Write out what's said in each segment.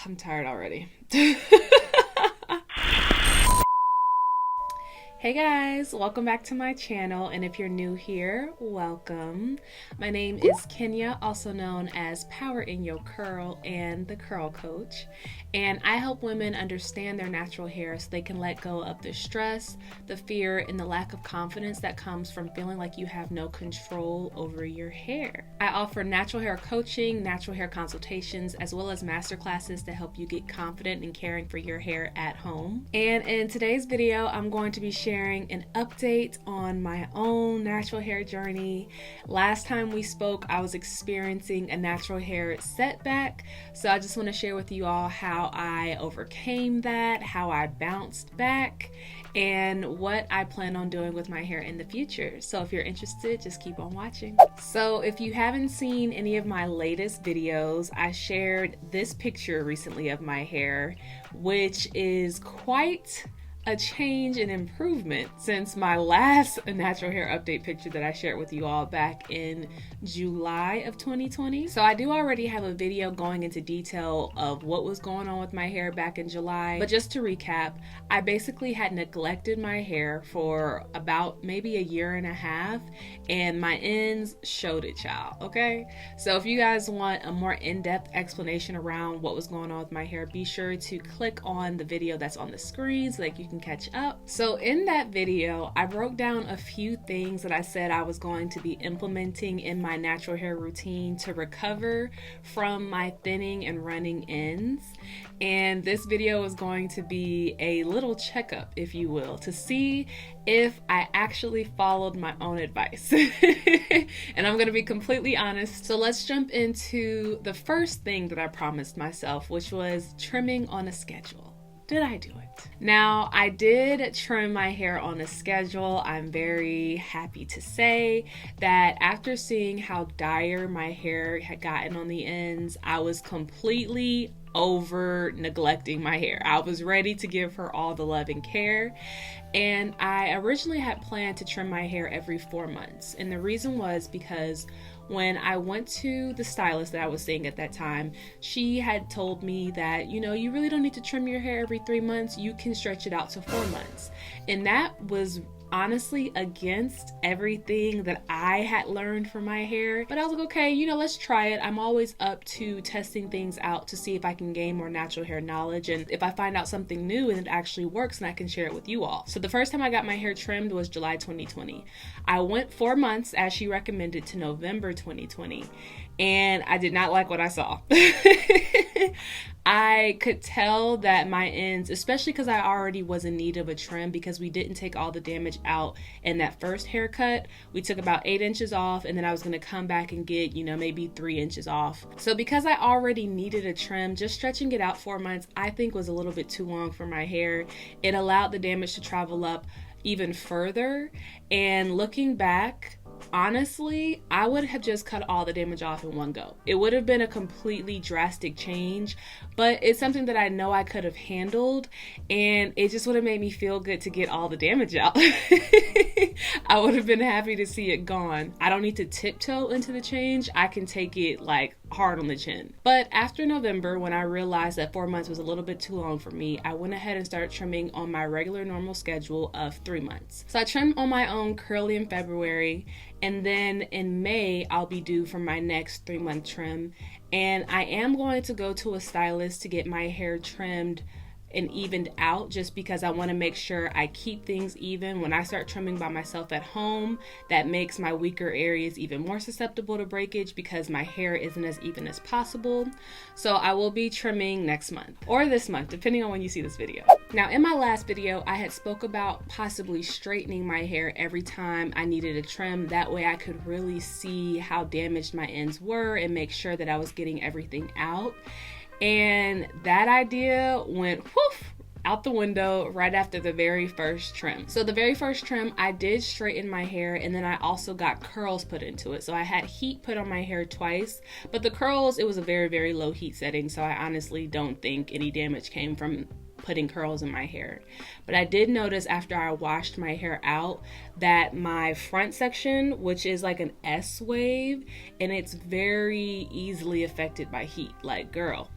I'm tired already. Hey guys, welcome back to my channel, and if you're new here, welcome. My name is Kenya, also known as PowerInYourCurl and the Curl Coach, and I help women understand their natural hair so they can let go of the stress, the fear, and the lack of confidence that comes from feeling like you have no control over your hair. I offer natural hair coaching, natural hair consultations, as well as masterclasses to help you get confident in caring for your hair at home. And in today's video, I'm going to be sharing an update on my own natural hair journey. Last time we spoke, I was experiencing a natural hair setback, so I just want to share with you all how I overcame that, how I bounced back, and what I plan on doing with my hair in the future. So if you're interested, just keep on watching. So if you haven't seen any of my latest videos, I shared this picture recently of my hair, which is quite a change and improvement since my last natural hair update picture that I shared with you all back in July of 2020. So I do already have a video going into detail of what was going on with my hair back in July, but just to recap, I basically had neglected my hair for about maybe a year and a half, and my ends showed it, child. Okay, so if you guys want a more in-depth explanation around what was going on with my hair, be sure to click on the video that's on the screen so that you can catch up. So in that video, I broke down a few things that I said I was going to be implementing in my natural hair routine to recover from my thinning and running ends. And this video is going to be a little checkup, if you will, to see if I actually followed my own advice. And I'm going to be completely honest. So let's jump into the first thing that I promised myself, which was trimming on a schedule. Did I do it? Now, I did trim my hair on a schedule. I'm very happy to say that after seeing how dire my hair had gotten on the ends, I was completely over neglecting my hair. I was ready to give her all the love and care. And I originally had planned to trim my hair every 4 months. And the reason was because when I went to the stylist that I was seeing at that time, she had told me that, you know, you really don't need to trim your hair every 3 months. You can stretch it out to 4 months. And that was honestly against everything that I had learned from my hair. But I was like, okay, you know, let's try it. I'm always up to testing things out to see if I can gain more natural hair knowledge, and if I find out something new and it actually works, and I can share it with you all. So the first time I got my hair trimmed was July 2020. I went 4 months as she recommended to November 2020, and I did not like what I saw. I could tell that my ends, especially because I already was in need of a trim because we didn't take all the damage out in that first haircut. We took about 8 inches off, and then I was going to come back and get, you know, maybe 3 inches off. So because I already needed a trim, just stretching it out 4 months, I think was a little bit too long for my hair. It allowed the damage to travel up even further. And looking back, honestly, I would have just cut all the damage off in one go. It would have been a completely drastic change, but it's something that I know I could have handled, and it just would have made me feel good to get all the damage out. I would have been happy to see it gone. I don't need to tiptoe into the change. I can take it like hard on the chin. But after November, when I realized that 4 months was a little bit too long for me, I went ahead and started trimming on my regular normal schedule of 3 months. So I trimmed on my own curly in February, and then in May, I'll be due for my next 3-month trim. And I am going to go to a stylist to get my hair trimmed and evened out, just because I want to make sure I keep things even. When I start trimming by myself at home, that makes my weaker areas even more susceptible to breakage because my hair isn't as even as possible. So I will be trimming next month or this month, depending on when you see this video. Now, in my last video, I had spoke about possibly straightening my hair every time I needed a trim. That way I could really see how damaged my ends were and make sure that I was getting everything out. And that idea went whoof out the window right after the very first trim. So the very first trim, I did straighten my hair, and then I also got curls put into it. So I had heat put on my hair twice, but the curls, it was a very, very low heat setting. So I honestly don't think any damage came from putting curls in my hair. But I did notice after I washed my hair out that my front section, which is like an S wave, and it's very easily affected by heat. Like, girl.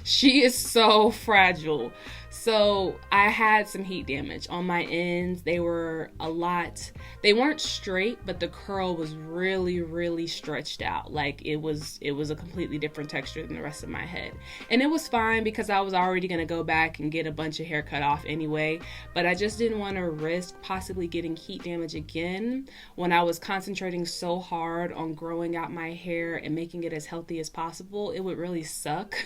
She is so fragile. So I had some heat damage on my ends. They were they weren't straight, but the curl was really, really stretched out. Like it was a completely different texture than the rest of my head. And it was fine because I was already going to go back and get a bunch of hair cut off anyway. But I just didn't want to risk possibly getting heat damage again when I was concentrating so hard on growing out my hair and making it as healthy as possible. It would really suck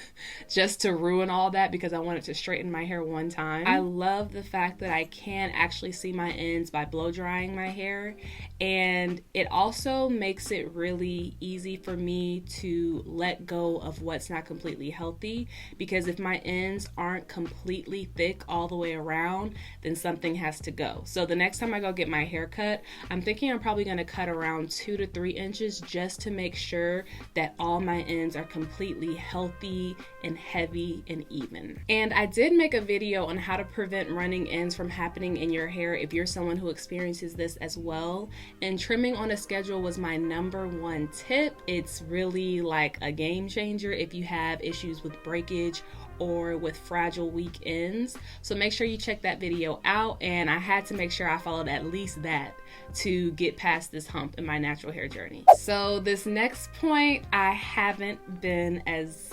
just to ruin all that because I wanted to straighten my hair one time. I love the fact that I can actually see my ends by blow drying my hair, and it also makes it really easy for me to let go of what's not completely healthy, because if my ends aren't completely thick all the way around, then something has to go. So the next time I go get my hair cut, I'm thinking I'm probably going to cut around 2 to 3 inches just to make sure that all my ends are completely healthy and heavy and even. And I did make a video on how to prevent running ends from happening in your hair if you're someone who experiences this as well. And trimming on a schedule was my #1 tip. It's really like a game changer if you have issues with breakage or with fragile weak ends. So make sure you check that video out, and I had to make sure I followed at least that to get past this hump in my natural hair journey. So this next point I haven't been as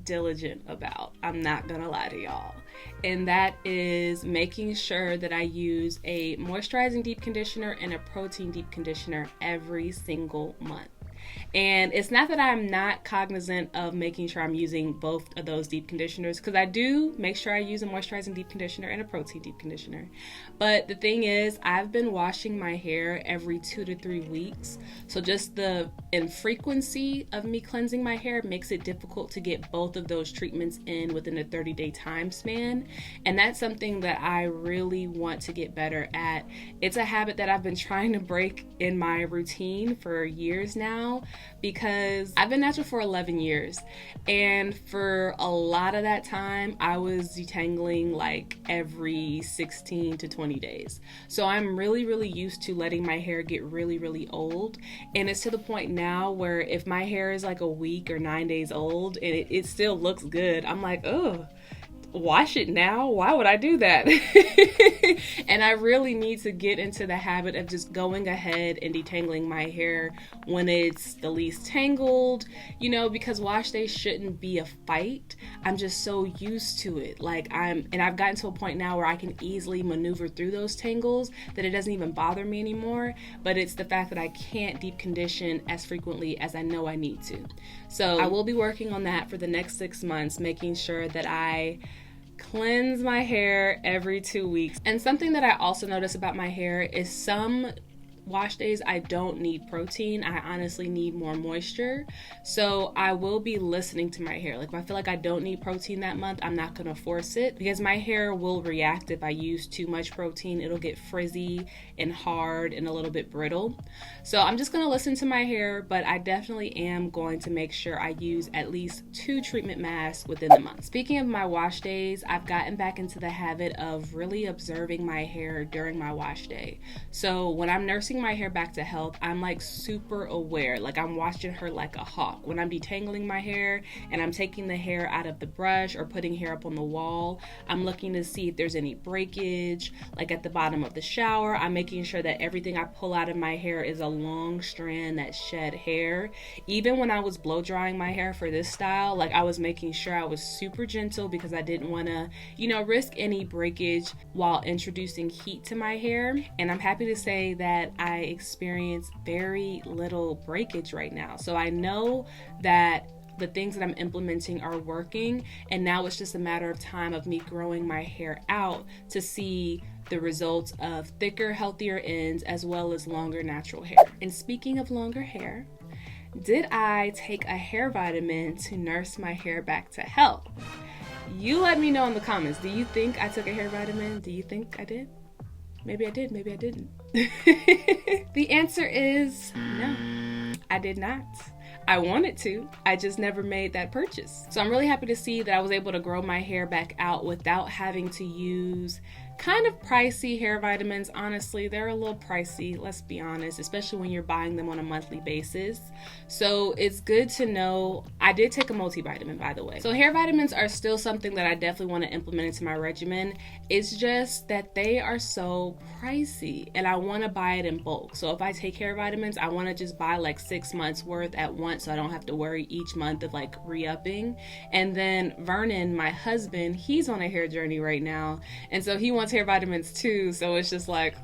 diligent about, I'm not gonna lie to y'all, and that is making sure that I use a moisturizing deep conditioner and a protein deep conditioner every single month. And it's not that I'm not cognizant of making sure I'm using both of those deep conditioners, because I do make sure I use a moisturizing deep conditioner and a protein deep conditioner. But the thing is, I've been washing my hair every 2 to 3 weeks. So just the infrequency of me cleansing my hair makes it difficult to get both of those treatments in within a 30-day time span. And that's something that I really want to get better at. It's a habit that I've been trying to break in my routine for years now, because I've been natural for 11 years, and for a lot of that time I was detangling like every 16 to 20 days. So I'm really used to letting my hair get really old, and it's to the point now where if my hair is like a week or 9 days old and it still looks good, I'm like, oh, wash it now? Why would I do that? And I really need to get into the habit of just going ahead and detangling my hair when it's the least tangled, you know, because wash day shouldn't be a fight. I'm just so used to it. I've gotten to a point now where I can easily maneuver through those tangles that it doesn't even bother me anymore. But it's the fact that I can't deep condition as frequently as I know I need to. So I will be working on that for the next 6 months, making sure that I cleanse my hair every 2 weeks. And something that I also notice about my hair is some wash days I don't need protein. I honestly need more moisture. So I will be listening to my hair. Like if I feel like I don't need protein that month, I'm not gonna force it, because my hair will react if I use too much protein. It'll get frizzy and hard and a little bit brittle. So I'm just gonna listen to my hair, but I definitely am going to make sure I use at least 2 treatment masks within the month. Speaking of my wash days, I've gotten back into the habit of really observing my hair during my wash day. So when I'm nursing my hair back to health, I'm like super aware, like I'm watching her like a hawk. When I'm detangling my hair and I'm taking the hair out of the brush or putting hair up on the wall, I'm looking to see if there's any breakage. Like at the bottom of the shower, I'm making sure that everything I pull out of my hair is a long strand that shed hair. Even when I was blow drying my hair for this style, like I was making sure I was super gentle, because I didn't want to, you know, risk any breakage while introducing heat to my hair. And I'm happy to say that I experience very little breakage right now. So I know that the things that I'm implementing are working, and now it's just a matter of time of me growing my hair out to see the results of thicker, healthier ends as well as longer natural hair. And speaking of longer hair, did I take a hair vitamin to nurse my hair back to health? You let me know in the comments. Do you think I took a hair vitamin? Do you think I did? Maybe I did, maybe I didn't. The answer is no, I did not. I wanted to, I just never made that purchase. So I'm really happy to see that I was able to grow my hair back out without having to use kind of pricey hair vitamins. Honestly, they're a little pricey, let's be honest, especially when you're buying them on a monthly basis. So it's good to know. I did take a multivitamin, by the way. So hair vitamins are still something that I definitely want to implement into my regimen. It's just that they are so pricey and I want to buy it in bulk. So if I take hair vitamins, I want to just buy like 6 months worth at once so I don't have to worry each month of like re-upping. And then Vernon, my husband, he's on a hair journey right now, and so he wants hair vitamins too. So it's just like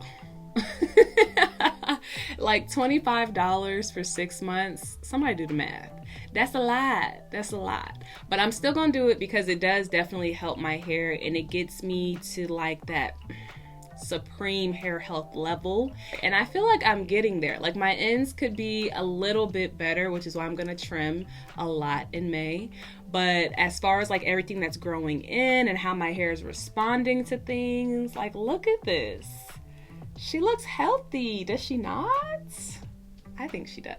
like $25 for 6 months. Somebody do the math. That's a lot. That's a lot. But I'm still gonna do it because it does definitely help my hair, and it gets me to like that supreme hair health level, and I feel like I'm getting there. Like my ends could be a little bit better, which is why I'm gonna trim a lot in May. But as far as like everything that's growing in and how my hair is responding to things, like look at this. She looks healthy, does she not? I think she does.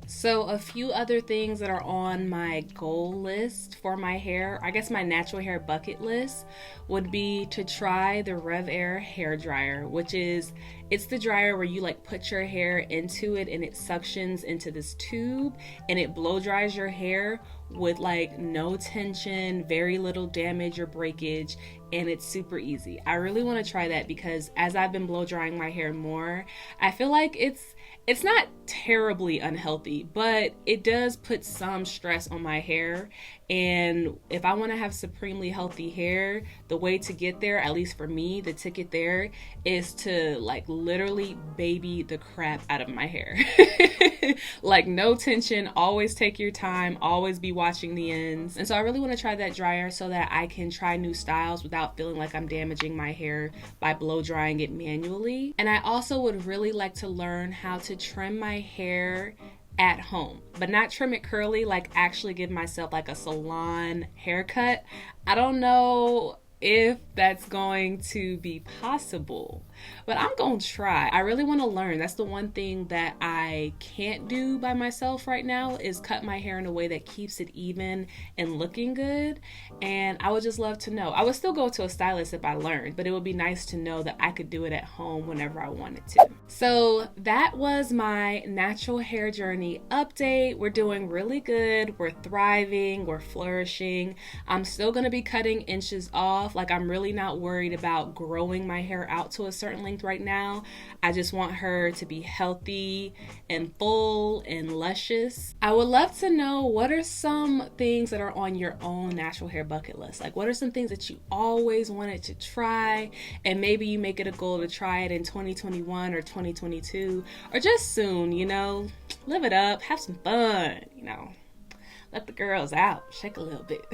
So a few other things that are on my goal list for my hair, I guess my natural hair bucket list, would be to try the Rev Air hair dryer, which is, it's the dryer where you like put your hair into it and it suctions into this tube and it blow dries your hair with like no tension, very little damage or breakage, and it's super easy. I really want to try that because as I've been blow drying my hair more, I feel like it's not terribly unhealthy, but it does put some stress on my hair. And if I want to have supremely healthy hair, the way to get there, at least for me, the ticket there is to like literally baby the crap out of my hair. Like no tension, always take your time, always be watching the ends. And so I really want to try that dryer so that I can try new styles without feeling like I'm damaging my hair by blow drying it manually. And I also would really like to learn how to trim my hair at home, but not trim it curly, like actually give myself like a salon haircut. I don't know if that's going to be possible, but I'm gonna try. I really want to learn. That's the one thing that I can't do by myself right now, is cut my hair in a way that keeps it even and looking good. And I would just love to know. I would still go to a stylist if I learned, but it would be nice to know that I could do it at home whenever I wanted to. So that was my natural hair journey update. We're doing really good. We're thriving. We're flourishing. I'm still gonna be cutting inches off. Like I'm really not worried about growing my hair out to a certain length right now. I just want her to be healthy and full and luscious. I would love to know, what are some things that are on your own natural hair bucket list? Like what are some things that you always wanted to try, and maybe you make it a goal to try it in 2021 or 2022 or just soon, you know? Live it up, have some fun, you know? Let the girls out, shake a little bit.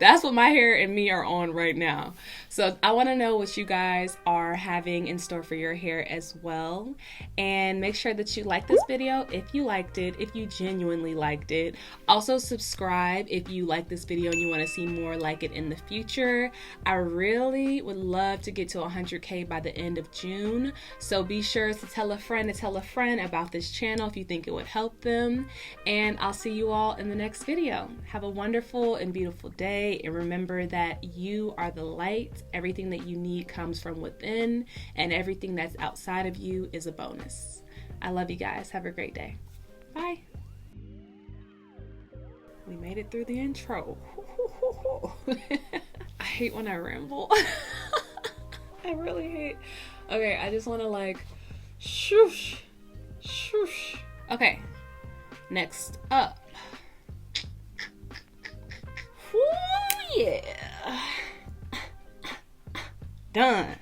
That's what my hair and me are on right now. So I want to know what you guys are having in store for your hair as well. And make sure that you like this video if you liked it, if you genuinely liked it. Also subscribe if you like this video and you want to see more like it in the future. I really would love to get to 100K by the end of June. So be sure to tell a friend about this channel if you think it would help them. And I'll see you all in the next video. Have a wonderful and beautiful day, and remember that you are the light. Everything that you need comes from within, and everything that's outside of you is a bonus. I love you guys. Have a great day. Bye. We made it through the intro. I hate when I ramble. I really hate. Okay, I just want to like shoosh, shoosh. Okay, next up. Ooh, yeah. Done.